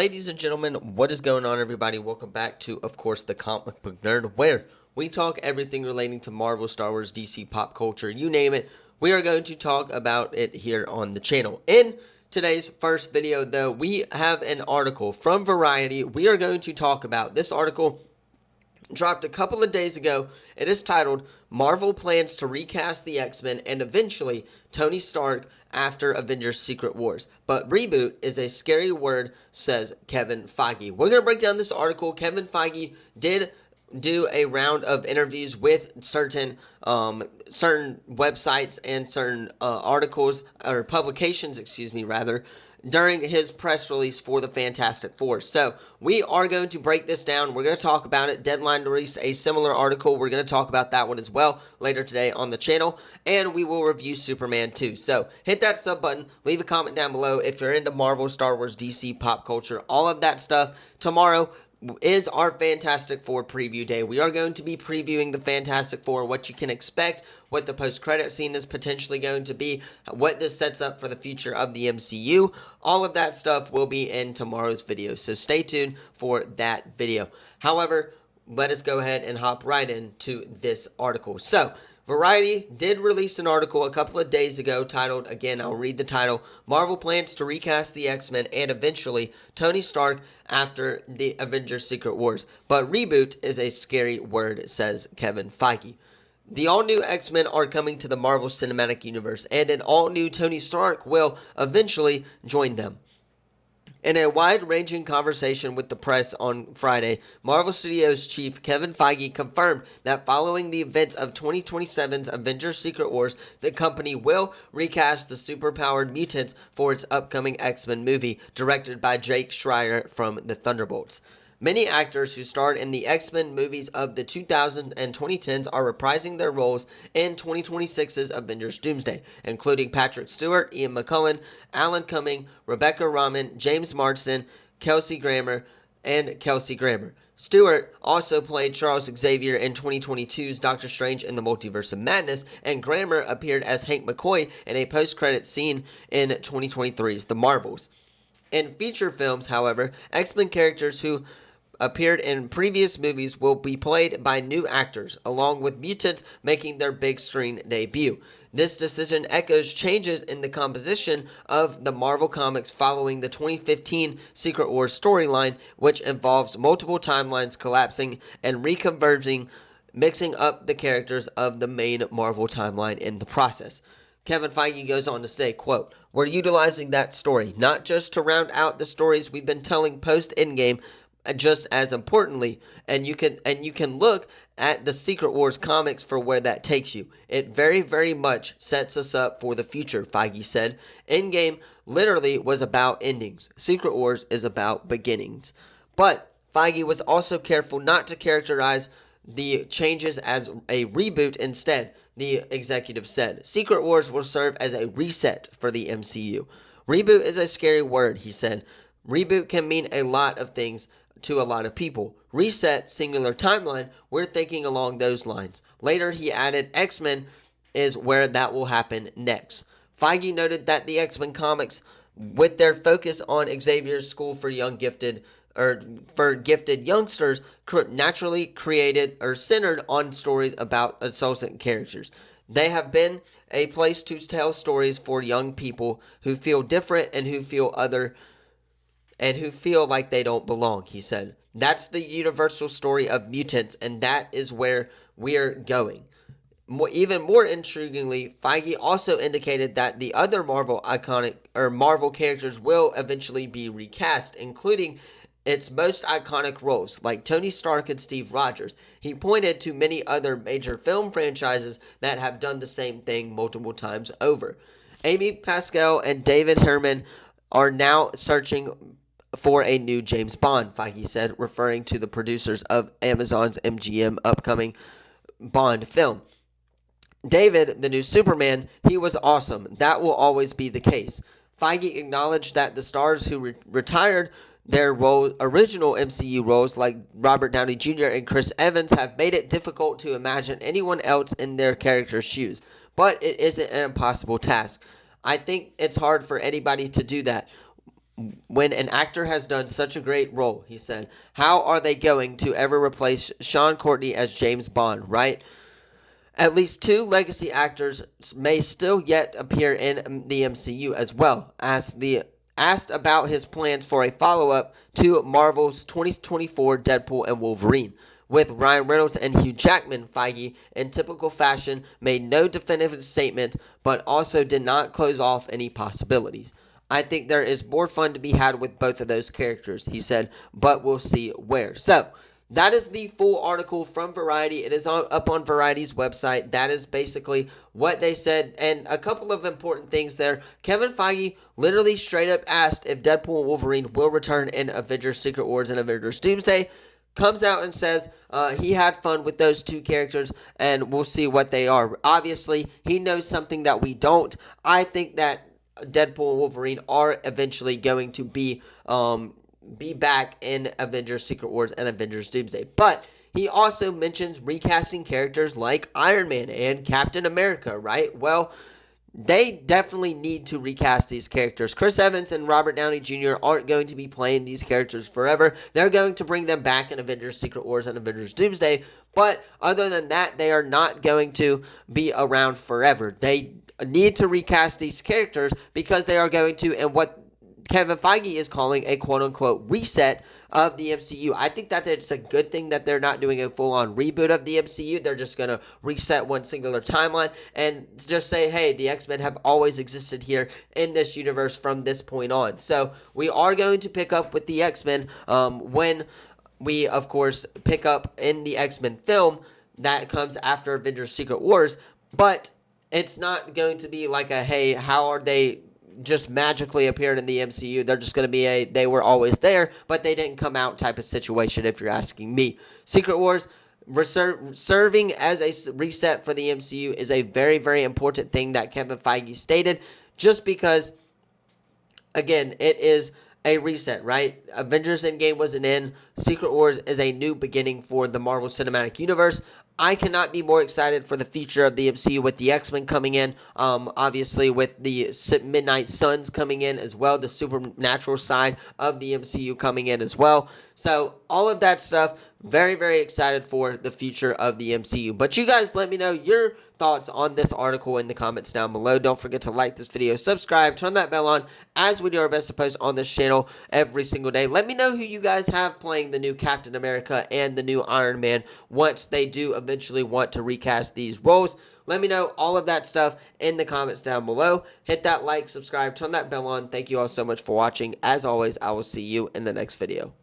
Ladies and gentlemen, what is going on, everybody? Welcome back to, of course, the Comic Book Nerd, where we talk everything relating to Marvel, Star Wars, DC, pop culture, you name it. We are going to talk about it here on the channel. In today's first video, though, we have an article from Variety. We are going to talk about this article. Dropped a couple of days ago. It is titled, Marvel Plans to Recast the X-Men and Eventually Tony Stark After Avengers Secret Wars. But reboot is a scary word, says Kevin Feige. We're going to break down this article. Kevin Feige did do a round of interviews with certain websites and certain articles or publications, during his press release for the Fantastic Four. So we are going to break this down. We're going to talk about it. Deadline to release a similar article. We're going to talk about that one as well later today on the channel. And we will review Superman 2. So hit that sub button. Leave a comment down below if you're into Marvel, Star Wars, DC, pop culture, all of that stuff. Tomorrow is our Fantastic Four preview day. We are going to be previewing the Fantastic Four, what you can expect, what the post-credit scene is potentially going to be, what this sets up for the future of the MCU. All of that stuff will be in tomorrow's video, so stay tuned for that video. However, let us go ahead and hop right into this article. So, Variety did release an article a couple of days ago titled, again, I'll read the title, Marvel Plans to Recast the X-Men and Eventually Tony Stark After the Avengers Secret Wars. But reboot is a scary word, says Kevin Feige. The all-new X-Men are coming to the Marvel Cinematic Universe, and an all-new Tony Stark will eventually join them. In a wide-ranging conversation with the press on Friday, Marvel Studios chief Kevin Feige confirmed that following the events of 2027's Avengers Secret Wars, the company will recast the superpowered mutants for its upcoming X-Men movie, directed by Jake Schreier from the Thunderbolts. Many actors who starred in the X-Men movies of the 2000s and 2010s are reprising their roles in 2026's Avengers Doomsday, including Patrick Stewart, Ian McKellen, Alan Cumming, Rebecca Rahman, James Marsden, Kelsey Grammer. Stewart also played Charles Xavier in 2022's Doctor Strange in the Multiverse of Madness, and Grammer appeared as Hank McCoy in a post-credit scene in 2023's The Marvels. In feature films, however, X-Men characters who appeared in previous movies will be played by new actors, along with mutants making their big screen debut. This decision echoes changes in the composition of the Marvel Comics following the 2015 Secret Wars storyline, which involves multiple timelines collapsing and reconverging, mixing up the characters of the main Marvel timeline in the process. Kevin Feige goes on to say, quote, "We're utilizing that story, not just to round out the stories we've been telling post-Endgame, just as importantly, and you can look at the Secret Wars comics for where that takes you. It very, very much sets us up for the future," Feige said. Endgame literally was about endings. Secret Wars is about beginnings. But Feige was also careful not to characterize the changes as a reboot. Instead, the executive said, "Secret Wars will serve as a reset for the MCU. Reboot is a scary word," he said. "Reboot can mean a lot of things to a lot of people. Reset, singular timeline, we're thinking along those lines." Later, he added, "X-Men is where that will happen next." Feige noted that the X-Men comics, with their focus on Xavier's school for gifted youngsters, naturally created or centered on stories about adolescent characters. They have been a place to tell stories for young people who feel different and who feel like they don't belong, he said. "That's the universal story of mutants, and that is where we're going." Even more intriguingly, Feige also indicated that the other Marvel characters will eventually be recast, including its most iconic roles, like Tony Stark and Steve Rogers. He pointed to many other major film franchises that have done the same thing multiple times over. Amy Pascal and David Herman are now searching for a new James Bond, Feige said, referring to the producers of Amazon's MGM upcoming Bond film. "David, the new Superman, he was awesome. That will always be the case." Feige acknowledged that the stars who retired their original MCU roles, like Robert Downey Jr. and Chris Evans, have made it difficult to imagine anyone else in their character's shoes. But it isn't an impossible task. I think it's hard for anybody to do that. when an actor has done such a great role, he said, how are they going to ever replace Sean Courtney as James Bond, right? At least two legacy actors may still yet appear in the MCU as well. Asked about his plans for a follow-up to Marvel's 2024 Deadpool and Wolverine. With Ryan Reynolds and Hugh Jackman, Feige, in typical fashion, made no definitive statement, but also did not close off any possibilities. I think there is more fun to be had with both of those characters, he said, but we'll see where. So, that is the full article from Variety. It is up on Variety's website. That is basically what they said. And a couple of important things there. Kevin Feige literally straight up asked if Deadpool and Wolverine will return in Avengers Secret Wars and Avengers Doomsday. Comes out and says he had fun with those two characters, and we'll see what they are. Obviously, he knows something that we don't. I think that Deadpool and Wolverine are eventually going to be back in Avengers Secret Wars and Avengers Doomsday. But he also mentions recasting characters like Iron Man and Captain America, right? Well, they definitely need to recast these characters. Chris Evans and Robert Downey Jr. aren't going to be playing these characters forever. They're going to bring them back in Avengers Secret Wars and Avengers Doomsday. But other than that, they are not going to be around forever. They need to recast these characters because they are going to, and what Kevin Feige is calling a quote-unquote reset of the MCU. I think that it's a good thing that they're not doing a full-on reboot of the MCU. They're just going to reset one singular timeline and just say, hey, the X-Men have always existed here in this universe from this point on. So we are going to pick up with the X-Men when we, of course, pick up in the X-Men film that comes after Avengers Secret Wars. But it's not going to be like a, hey, how are they just magically appeared in the MCU. They're just going to be they were always there, but they didn't come out type of situation, if you're asking me. Secret Wars serving as a reset for the MCU is a very, very important thing that Kevin Feige stated, just because, again, it is a reset, right? Avengers Endgame was an end. Secret Wars is a new beginning for the Marvel Cinematic Universe. I cannot be more excited for the future of the MCU with the X-Men coming in, obviously with the Midnight Suns coming in as well, the supernatural side of the MCU coming in as well. So all of that stuff, very, very excited for the future of the MCU. But you guys let me know your thoughts on this article in the comments down below. Don't forget to like this video, subscribe, turn that bell on, as we do our best to post on this channel every single day. Let me know who you guys have playing the new Captain America and the new Iron Man once they do eventually want to recast these roles. Let me know all of that stuff in the comments down below. Hit that like, subscribe, turn that bell on. Thank you all so much for watching. As always, I will see you in the next video.